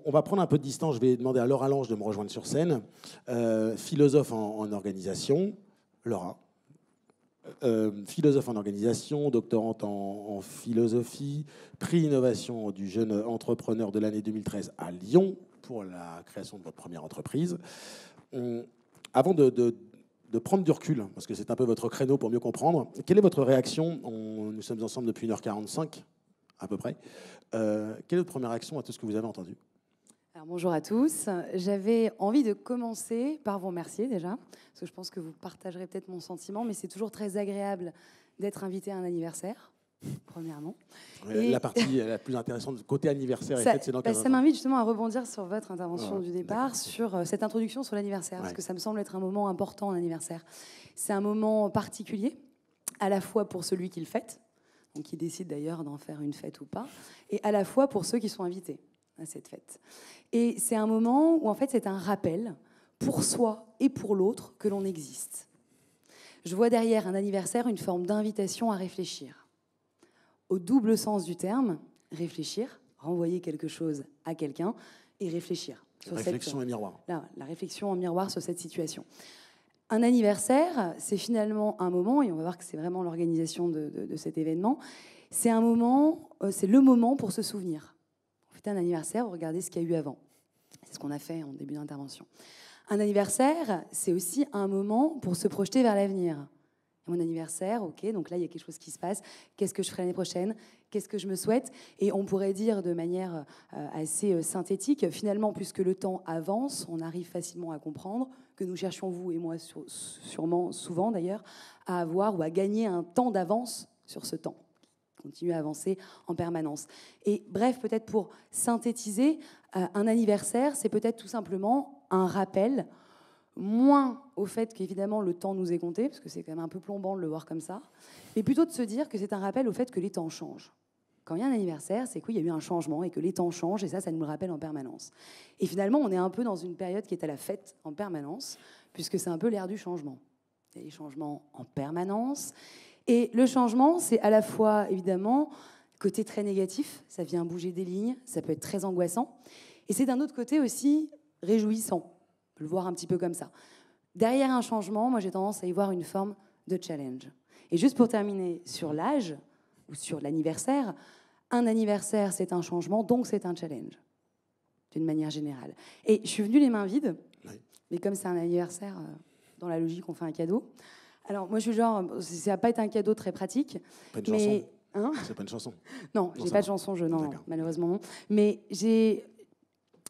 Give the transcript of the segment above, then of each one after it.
On va prendre un peu de distance. Je vais demander à Laura Lange de me rejoindre sur scène. Philosophe en organisation. Laura. Philosophe en organisation, doctorante en philosophie, prix innovation du jeune entrepreneur de l'année 2013 à Lyon pour la création de votre première entreprise. Avant de prendre du recul, parce que c'est un peu votre créneau pour mieux comprendre, quelle est votre réaction? Nous sommes ensemble depuis 1h45 à peu près. Quelle est votre première réaction à tout ce que vous avez entendu? Alors, bonjour à tous. J'avais envie de commencer par vous remercier déjà, parce que je pense que vous partagerez peut-être mon sentiment, mais c'est toujours très agréable d'être invité à un anniversaire, premièrement. Et la partie la plus intéressante, côté anniversaire, c'est dans 15 ans. Ça m'invite justement à rebondir sur votre intervention du départ, sur cette introduction sur l'anniversaire, parce que ça me semble être un moment important, l'anniversaire. C'est un moment particulier, à la fois pour celui qui le fête, donc qui décide d'ailleurs d'en faire une fête ou pas, et à la fois pour ceux qui sont invités à cette fête. Et c'est un moment où en fait c'est un rappel pour soi et pour l'autre que l'on existe. Je vois derrière un anniversaire une forme d'invitation à réfléchir. Au double sens du terme, réfléchir, renvoyer quelque chose à quelqu'un et réfléchir. Réflexion et miroir. La réflexion en miroir sur cette situation. Un anniversaire, c'est finalement un moment, et on va voir que c'est vraiment l'organisation de cet événement, c'est un moment, c'est le moment pour se souvenir. Un anniversaire, vous regardez ce qu'il y a eu avant. C'est ce qu'on a fait en début d'intervention. Un anniversaire, c'est aussi un moment pour se projeter vers l'avenir. Mon anniversaire, ok, donc là, il y a quelque chose qui se passe. Qu'est-ce que je ferai l'année prochaine? Qu'est-ce que je me souhaite? Et on pourrait dire de manière assez synthétique, finalement, puisque le temps avance, on arrive facilement à comprendre que nous cherchions, vous et moi, sûrement, souvent d'ailleurs, à avoir ou à gagner un temps d'avance sur ce temps. Continuer à avancer en permanence. Et bref, peut-être pour synthétiser, un anniversaire, c'est peut-être tout simplement un rappel, moins au fait qu'évidemment le temps nous est compté, parce que c'est quand même un peu plombant de le voir comme ça, mais plutôt de se dire que c'est un rappel au fait que les temps changent. Quand il y a un anniversaire, c'est qu'il y a eu un changement et que les temps changent, et ça nous le rappelle en permanence. Et finalement, on est un peu dans une période qui est à la fête en permanence, puisque c'est un peu l'ère du changement. Il y a des changements en permanence. Et le changement, c'est à la fois, évidemment, côté très négatif, ça vient bouger des lignes, ça peut être très angoissant, et c'est d'un autre côté aussi réjouissant, on peut le voir un petit peu comme ça. Derrière un changement, moi j'ai tendance à y voir une forme de challenge. Et juste pour terminer sur l'âge, ou sur l'anniversaire, un anniversaire c'est un changement, donc c'est un challenge, d'une manière générale. Et je suis venue les mains vides, mais comme c'est un anniversaire, dans la logique on fait un cadeau. Alors, moi, je suis genre, ça va pas être un cadeau très pratique. Pas une chanson. Hein? C'est pas une chanson. Non, j'ai pas de chanson, non, malheureusement non. Mais j'ai,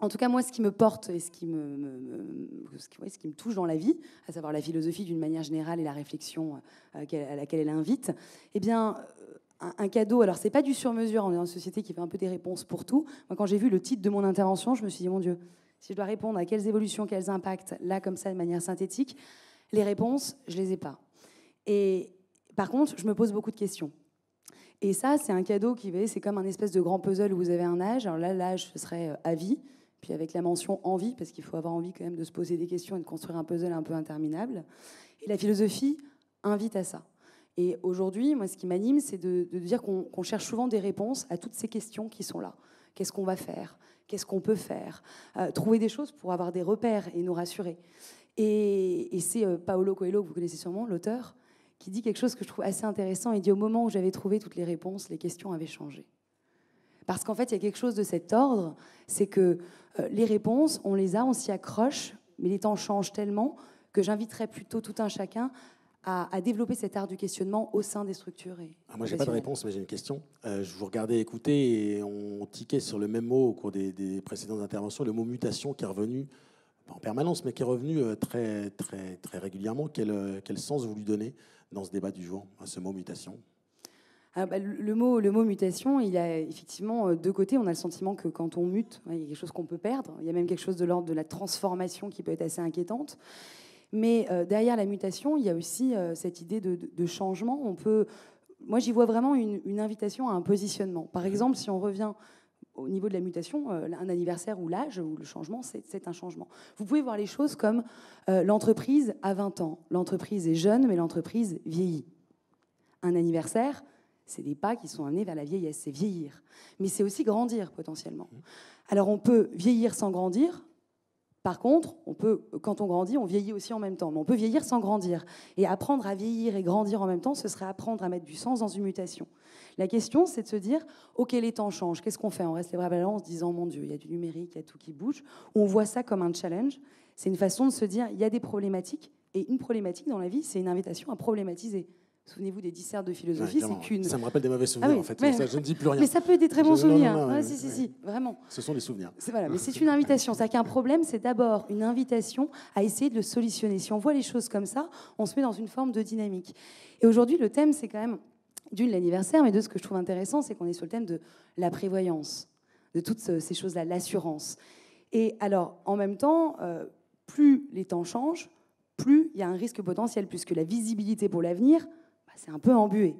en tout cas, moi, ce qui me porte et ce qui me touche dans la vie, à savoir la philosophie d'une manière générale et la réflexion à laquelle elle invite, eh bien, un cadeau, alors c'est pas du sur-mesure, on est dans une société qui fait un peu des réponses pour tout. Moi, quand j'ai vu le titre de mon intervention, je me suis dit, mon Dieu, si je dois répondre à quelles évolutions, quels impacts, là, comme ça, de manière synthétique, les réponses, je les ai pas. Et par contre, je me pose beaucoup de questions. Et ça, c'est un cadeau c'est comme un espèce de grand puzzle où vous avez un âge. Alors là, l'âge, ce serait à vie, puis avec la mention envie, parce qu'il faut avoir envie quand même de se poser des questions et de construire un puzzle un peu interminable. Et la philosophie invite à ça. Et aujourd'hui, moi, ce qui m'anime, c'est de dire qu'on cherche souvent des réponses à toutes ces questions qui sont là. Qu'est-ce qu'on va faire? Qu'est-ce qu'on peut faire? Trouver des choses pour avoir des repères et nous rassurer. Et c'est Paulo Coelho, que vous connaissez sûrement, l'auteur, qui dit quelque chose que je trouve assez intéressant. Il dit, au moment où j'avais trouvé toutes les réponses, les questions avaient changé. Parce qu'en fait, il y a quelque chose de cet ordre, c'est que les réponses, on les a, on s'y accroche, mais les temps changent tellement que j'inviterais plutôt tout un chacun à développer cet art du questionnement au sein des structures. Moi, j'ai pas de réponse, mais j'ai une question. Je vous regardais écouter et on tiquait sur le même mot au cours des précédentes interventions, le mot mutation qui est revenu en permanence, mais qui est revenu très, très, très régulièrement. Quel sens vous lui donnez dans ce débat du jour, à ce mot mutation? Le mot mutation, il a effectivement deux côtés. On a le sentiment que quand on mute, il y a quelque chose qu'on peut perdre. Il y a même quelque chose de l'ordre de la transformation qui peut être assez inquiétante. Mais derrière la mutation, il y a aussi cette idée de changement. Moi, j'y vois vraiment une invitation à un positionnement. Par exemple, si on revient au niveau de la mutation, un anniversaire ou l'âge, ou le changement, c'est un changement. Vous pouvez voir les choses comme l'entreprise a 20 ans. L'entreprise est jeune, mais l'entreprise vieillit. Un anniversaire, C'est des pas qui sont amenés vers la vieillesse, c'est vieillir. Mais c'est aussi grandir potentiellement. Alors on peut vieillir sans grandir. Par contre, quand on grandit, on vieillit aussi en même temps. Mais on peut vieillir sans grandir. Et apprendre à vieillir et grandir en même temps, ce serait apprendre à mettre du sens dans une mutation. La question, c'est de se dire, OK, les temps changent. Qu'est-ce qu'on fait? On reste les bras ballants en se disant, mon Dieu, il y a du numérique, il y a tout qui bouge. On voit ça comme un challenge. C'est une façon de se dire, il y a des problématiques. Et une problématique dans la vie, c'est une invitation à problématiser. Souvenez-vous des dissertes de philosophie, c'est qu'une... Ça me rappelle des mauvais souvenirs, en fait. Mais, ça, je ne dis plus rien. Mais ça peut être des très bons souvenirs. Non, Si, vraiment. Ce sont des souvenirs. Voilà, mais c'est une invitation. C'est-à-dire qu'un problème, c'est d'abord une invitation à essayer de le solutionner. Si on voit les choses comme ça, on se met dans une forme de dynamique. Et aujourd'hui, le thème, c'est quand même l'anniversaire, mais de ce que je trouve intéressant, c'est qu'on est sur le thème de la prévoyance, de toutes ces choses-là, l'assurance. Et alors, en même temps, plus les temps changent, plus il y a un risque potentiel, puisque la visibilité pour l'avenir, c'est un peu embué.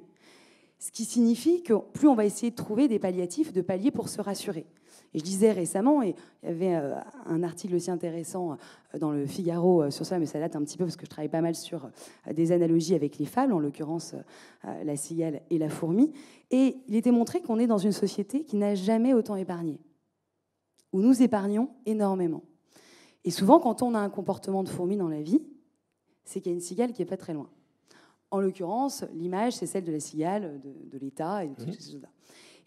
Ce qui signifie que plus on va essayer de trouver des palliatifs, de paliers pour se rassurer. Et je disais récemment, et il y avait un article aussi intéressant dans le Figaro sur ça, mais ça date un petit peu parce que je travaille pas mal sur des analogies avec les fables, en l'occurrence la cigale et la fourmi. Et il était montré qu'on est dans une société qui n'a jamais autant épargné, où nous épargnons énormément. Et souvent, quand on a un comportement de fourmi dans la vie, c'est qu'il y a une cigale qui n'est pas très loin. En l'occurrence, l'image, c'est celle de la cigale, de l'État et de toutes ces choses-là.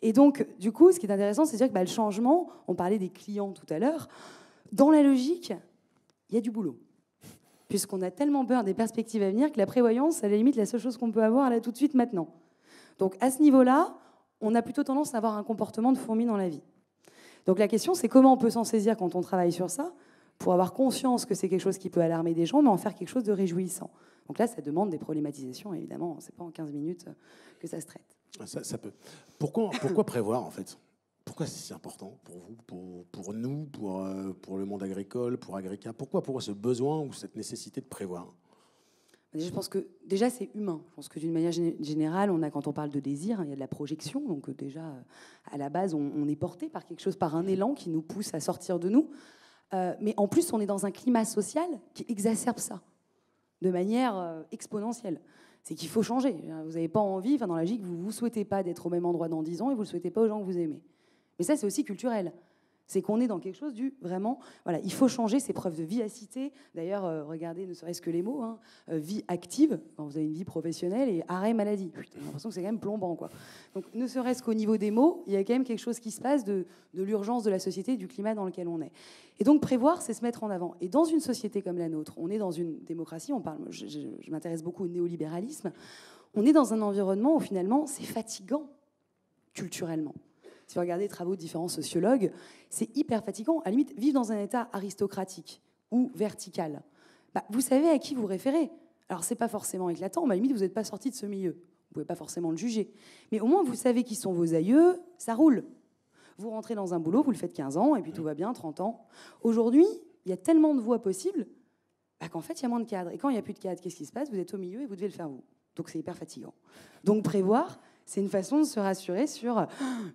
Et donc, du coup, ce qui est intéressant, c'est de dire que le changement, on parlait des clients tout à l'heure, dans la logique, il y a du boulot. Puisqu'on a tellement peur des perspectives à venir que la prévoyance, à la limite, la seule chose qu'on peut avoir là tout de suite maintenant. Donc, à ce niveau-là, on a plutôt tendance à avoir un comportement de fourmi dans la vie. Donc, la question, c'est comment on peut s'en saisir quand on travaille sur ça pour avoir conscience que c'est quelque chose qui peut alarmer des gens, mais en faire quelque chose de réjouissant. Donc là, ça demande des problématisations, évidemment. C'est pas en 15 minutes que ça se traite. Ça peut. Pourquoi prévoir, en fait? Pourquoi c'est si important pour vous, pour nous, pour le monde agricole, pour Agrica? Pourquoi ce besoin ou cette nécessité de prévoir? Je pense que déjà, c'est humain. Je pense que d'une manière générale, quand on parle de désir, il y a de la projection. Donc déjà, à la base, on est porté par quelque chose, par un élan qui nous pousse à sortir de nous. Mais en plus, on est dans un climat social qui exacerbe ça de manière exponentielle. C'est qu'il faut changer. Vous n'avez pas envie, dans la logique, vous ne souhaitez pas d'être au même endroit dans 10 ans et vous ne le souhaitez pas aux gens que vous aimez. Mais ça, c'est aussi culturel. C'est qu'on est dans quelque chose vraiment... Voilà, il faut changer, ces preuves de vivacité. D'ailleurs, regardez, ne serait-ce que les mots, vie active, quand vous avez une vie professionnelle, et arrêt maladie. J'ai l'impression que c'est quand même plombant, quoi. Donc, ne serait-ce qu'au niveau des mots, il y a quand même quelque chose qui se passe de l'urgence de la société, du climat dans lequel on est. Et donc, prévoir, c'est se mettre en avant. Et dans une société comme la nôtre, on est dans une démocratie, je m'intéresse beaucoup au néolibéralisme, on est dans un environnement où, finalement, c'est fatigant, culturellement. Si vous regardez les travaux de différents sociologues, c'est hyper fatigant. À la limite, vivre dans un état aristocratique ou vertical, vous savez à qui vous référez. Alors, ce n'est pas forcément éclatant, mais à la limite, vous n'êtes pas sorti de ce milieu. Vous ne pouvez pas forcément le juger. Mais au moins, vous savez qui sont vos aïeux, ça roule. Vous rentrez dans un boulot, vous le faites 15 ans, et puis tout va bien, 30 ans. Aujourd'hui, il y a tellement de voies possibles qu'en fait, il y a moins de cadres. Et quand il n'y a plus de cadres, qu'est-ce qui se passe? Vous êtes au milieu et vous devez le faire vous. Donc, c'est hyper fatigant. Donc, prévoir... c'est une façon de se rassurer sur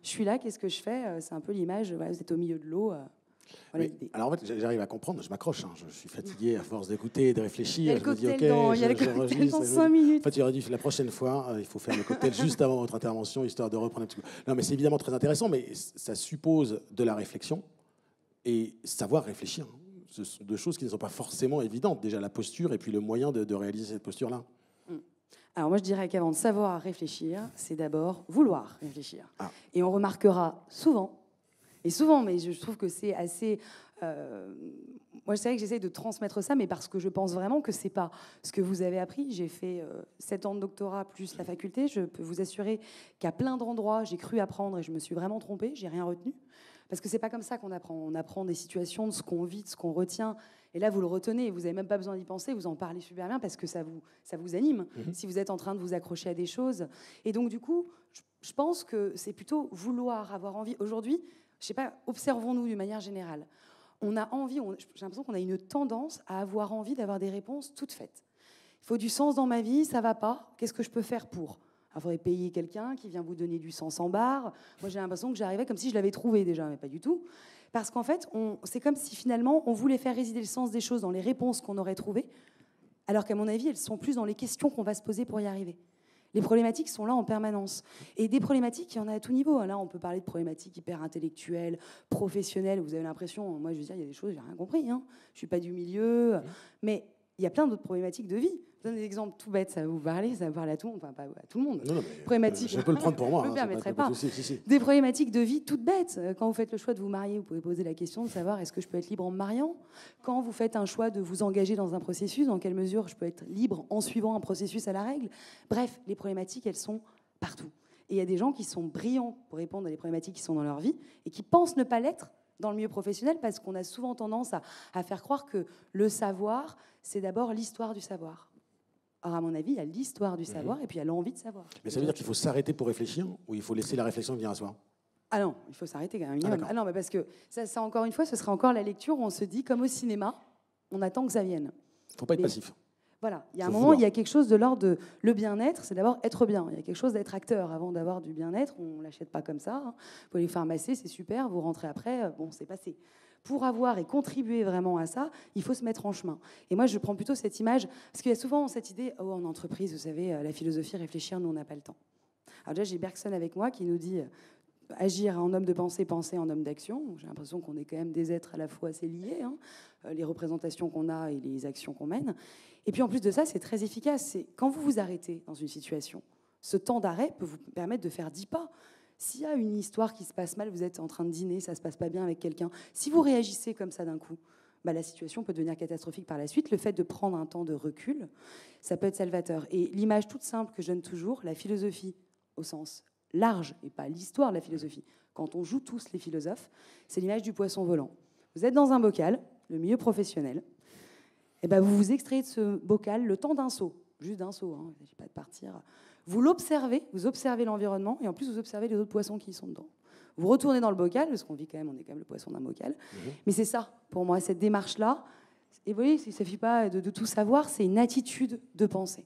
je suis là, qu'est-ce que je fais? C'est un peu l'image, vous êtes au milieu de l'eau. Voilà. Alors en fait, j'arrive à comprendre, je m'accroche, je suis fatigué à force d'écouter et de réfléchir. Il y a le cocktail dans 5 minutes. En fait, il aurait dû, la prochaine fois, il faut faire le cocktail juste avant votre intervention, histoire de reprendre un petit peu. Non, mais c'est évidemment très intéressant, mais ça suppose de la réflexion et savoir réfléchir. Ce sont deux choses qui ne sont pas forcément évidentes. Déjà la posture et puis le moyen de réaliser cette posture-là. Alors moi, je dirais qu'avant de savoir réfléchir, c'est d'abord vouloir réfléchir. Et on remarquera souvent, mais je trouve que c'est assez... moi, je sais que j'essaie de transmettre ça, mais parce que je pense vraiment que c'est pas ce que vous avez appris. J'ai fait 7 ans de doctorat plus la faculté. Je peux vous assurer qu'à plein d'endroits, j'ai cru apprendre et je me suis vraiment trompée. J'ai rien retenu. Parce que c'est pas comme ça qu'on apprend. On apprend des situations, de ce qu'on vit, de ce qu'on retient. Et là, vous le retenez, vous n'avez même pas besoin d'y penser, vous en parlez super bien parce que ça vous anime, si vous êtes en train de vous accrocher à des choses. Et donc, du coup, je pense que c'est plutôt vouloir, avoir envie. Aujourd'hui, je sais pas, observons-nous d'une manière générale. On a envie, j'ai l'impression qu'on a une tendance à avoir envie d'avoir des réponses toutes faites. Il faut du sens dans ma vie, ça va pas, qu'est-ce que je peux faire pour? Il faudrait payer quelqu'un qui vient vous donner du sens en barre. Moi, j'ai l'impression que j'arrivais comme si je l'avais trouvé déjà, mais pas du tout. Parce qu'en fait, c'est comme si finalement, on voulait faire résider le sens des choses dans les réponses qu'on aurait trouvées, alors qu'à mon avis, elles sont plus dans les questions qu'on va se poser pour y arriver. Les problématiques sont là en permanence. Et des problématiques, il y en a à tout niveau. Là, on peut parler de problématiques hyper intellectuelles, professionnelles. Vous avez l'impression, moi je veux dire, il y a des choses, j'ai rien compris. Hein. Je suis pas du milieu. Mais il y a plein d'autres problématiques de vie. Je donne des exemples tout bêtes, ça va vous parler, ça va parler à tout le monde, enfin pas à tout le monde. Non, problématiques. Je peux le prendre pour moi. Je ne me permettrai pas. Si. Des problématiques de vie toutes bêtes. Quand vous faites le choix de vous marier, vous pouvez poser la question de savoir est-ce que je peux être libre en me mariant. Quand vous faites un choix de vous engager dans un processus, dans quelle mesure je peux être libre en suivant un processus à la règle. Bref, les problématiques, elles sont partout. Et il y a des gens qui sont brillants pour répondre à des problématiques qui sont dans leur vie et qui pensent ne pas l'être dans le milieu professionnel parce qu'on a souvent tendance à faire croire que le savoir, c'est d'abord l'histoire du savoir. Or, à mon avis, il y a l'histoire du savoir et puis il y a l'envie de savoir. Mais ça veut dire qu'il faut s'arrêter pour réfléchir ou il faut laisser la réflexion venir à soi? Ah non, il faut s'arrêter quand même. Ah non, mais parce que ça, encore une fois, ce sera encore la lecture où on se dit, comme au cinéma, on attend que ça vienne. Il ne faut pas être passif. Voilà, il y a un moment, il y a quelque chose de l'ordre de le bien-être, c'est d'abord être bien. Il y a quelque chose d'être acteur avant d'avoir du bien-être. On ne l'achète pas comme ça. Hein. Vous pouvez les faire masser, c'est super. Vous rentrez après, bon, c'est passé. Pour avoir et contribuer vraiment à ça, il faut se mettre en chemin. Et moi, je prends plutôt cette image, parce qu'il y a souvent cette idée, oh, en entreprise, vous savez, la philosophie, réfléchir, nous, on n'a pas le temps. Alors déjà, j'ai Bergson avec moi qui nous dit agir en homme de pensée, penser en homme d'action. J'ai l'impression qu'on est quand même des êtres à la fois assez liés, hein, les représentations qu'on a et les actions qu'on mène. Et puis en plus de ça, c'est très efficace. C'est quand vous vous arrêtez dans une situation, ce temps d'arrêt peut vous permettre de faire 10 pas. S'il y a une histoire qui se passe mal, vous êtes en train de dîner, ça ne se passe pas bien avec quelqu'un, si vous réagissez comme ça d'un coup, bah, la situation peut devenir catastrophique par la suite. Le fait de prendre un temps de recul, ça peut être salvateur. Et l'image toute simple que je donne toujours, la philosophie au sens large, et pas l'histoire de la philosophie, quand on joue tous les philosophes, c'est l'image du poisson volant. Vous êtes dans un bocal, le milieu professionnel, et ben vous vous extrayez de ce bocal le temps d'un saut, juste d'un saut, hein, il ne s'agit pas de partir. Vous l'observez, vous observez l'environnement, et en plus vous observez les autres poissons qui y sont dedans. Vous retournez dans le bocal, parce qu'on vit quand même, on est quand même le poisson d'un bocal. Mais c'est ça, pour moi, cette démarche-là. Et vous voyez, il ne suffit pas de tout savoir, c'est une attitude de pensée.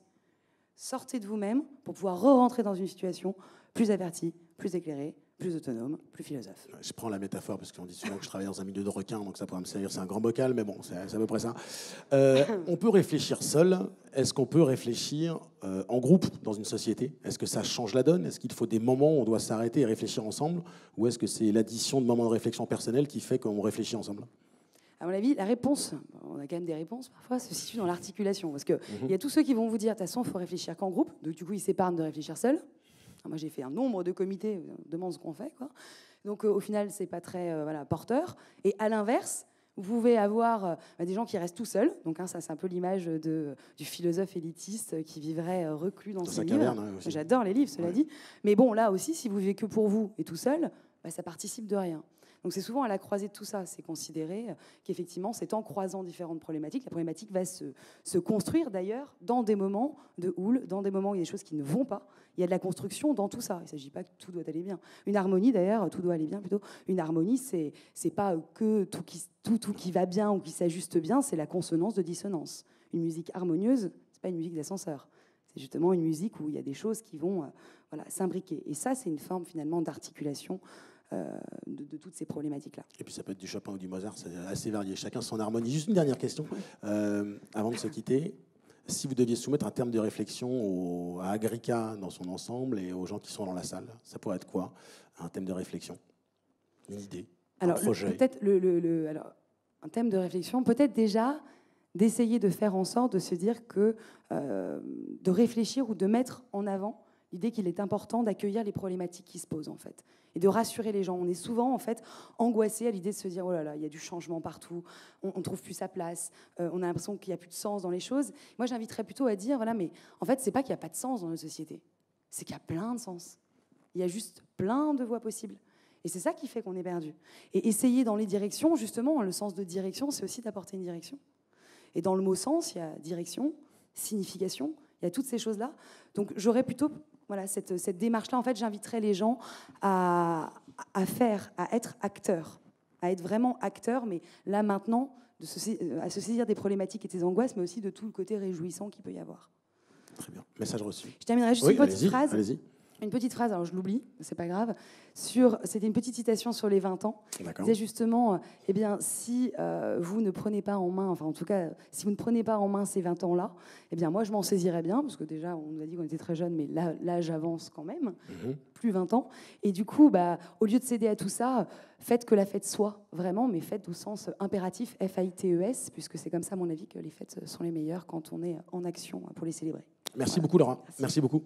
Sortez de vous-même pour pouvoir re-rentrer dans une situation plus avertie, plus éclairée, plus autonome, plus philosophe. Je prends la métaphore, parce qu'on dit souvent que je travaille dans un milieu de requins, donc ça pourrait me servir, c'est un grand bocal, mais bon, c'est à peu près ça. On peut réfléchir seul. Est-ce qu'on peut réfléchir en groupe dans une société? Est-ce que ça change la donne? Est-ce qu'il faut des moments où on doit s'arrêter et réfléchir ensemble? Ou est-ce que c'est l'addition de moments de réflexion personnelle qui fait qu'on réfléchit ensemble? À mon avis, la réponse, on a quand même des réponses parfois, se situe dans l'articulation. Parce qu'il y a tous ceux qui vont vous dire, de toute façon, il faut réfléchir qu'en groupe. Donc, du coup, ils s'épargnent de réfléchir seul. Moi, j'ai fait un nombre de comités, on demande ce qu'on fait, quoi. Donc, au final, c'est pas très porteur. Et à l'inverse, vous pouvez avoir des gens qui restent tout seuls. Donc, ça, c'est un peu l'image du philosophe élitiste qui vivrait reclus dans ses livres. Caverne, hein, j'adore les livres, cela dit. Mais bon, là aussi, si vous vivez que pour vous et tout seul, ça participe de rien. Donc c'est souvent à la croisée de tout ça, c'est considérer qu'effectivement, c'est en croisant différentes problématiques, la problématique va se construire d'ailleurs dans des moments de houle, dans des moments où il y a des choses qui ne vont pas. Il y a de la construction dans tout ça. Il ne s'agit pas que tout doit aller bien. Une harmonie d'ailleurs, tout doit aller bien plutôt. Une harmonie, c'est pas que tout qui va bien ou qui s'ajuste bien, c'est la consonance de dissonance. Une musique harmonieuse, c'est pas une musique d'ascenseur. C'est justement une musique où il y a des choses qui vont s'imbriquer. Et ça, c'est une forme finalement d'articulation de toutes ces problématiques-là. Et puis ça peut être du Chopin ou du Mozart, c'est assez varié. Chacun son harmonie. Juste une dernière question, avant de se quitter. Si vous deviez soumettre un terme de réflexion à Agrica dans son ensemble et aux gens qui sont dans la salle, ça pourrait être quoi? Un thème de réflexion? Une idée? Un projet? Peut-être un thème de réflexion, peut-être déjà d'essayer de faire en sorte de se dire que de réfléchir ou de mettre en avant l'idée qu'il est important d'accueillir les problématiques qui se posent, en fait, et de rassurer les gens. On est souvent, en fait, angoissé à l'idée de se dire « Oh là là, il y a du changement partout, on ne trouve plus sa place, on a l'impression qu'il n'y a plus de sens dans les choses. » Moi, j'inviterais plutôt à dire « Voilà, mais en fait, c'est pas qu'il n'y a pas de sens dans notre société, c'est qu'il y a plein de sens. Il y a juste plein de voies possibles. » Et c'est ça qui fait qu'on est perdu. Et essayer dans les directions, justement, le sens de direction, c'est aussi d'apporter une direction. Et dans le mot sens, il y a direction, signification, il y a toutes ces choses-là. Donc, j'aurais plutôt... Voilà, cette démarche-là, en fait, j'inviterais les gens à être acteurs, à être vraiment acteurs, mais là, maintenant, à se saisir des problématiques et des angoisses, mais aussi de tout le côté réjouissant qu'il peut y avoir. Très bien. Message reçu. Je terminerai juste une petite phrase. Allez-y. une petite phrase, alors je l'oublie, c'est pas grave, c'était une petite citation sur les 20 ans. D'accord. C'est justement, eh bien, si vous ne prenez pas en main, enfin en tout cas, si vous ne prenez pas en main ces 20 ans-là, eh bien moi je m'en saisirais bien, parce que déjà on nous a dit qu'on était très jeunes, mais là j'avance quand même, plus 20 ans. Et du coup, au lieu de céder à tout ça, faites que la fête soit vraiment, mais faites au sens impératif, F-A-I-T-E-S, puisque c'est comme ça, à mon avis, que les fêtes sont les meilleures quand on est en action pour les célébrer. Merci beaucoup, Laura. Merci beaucoup.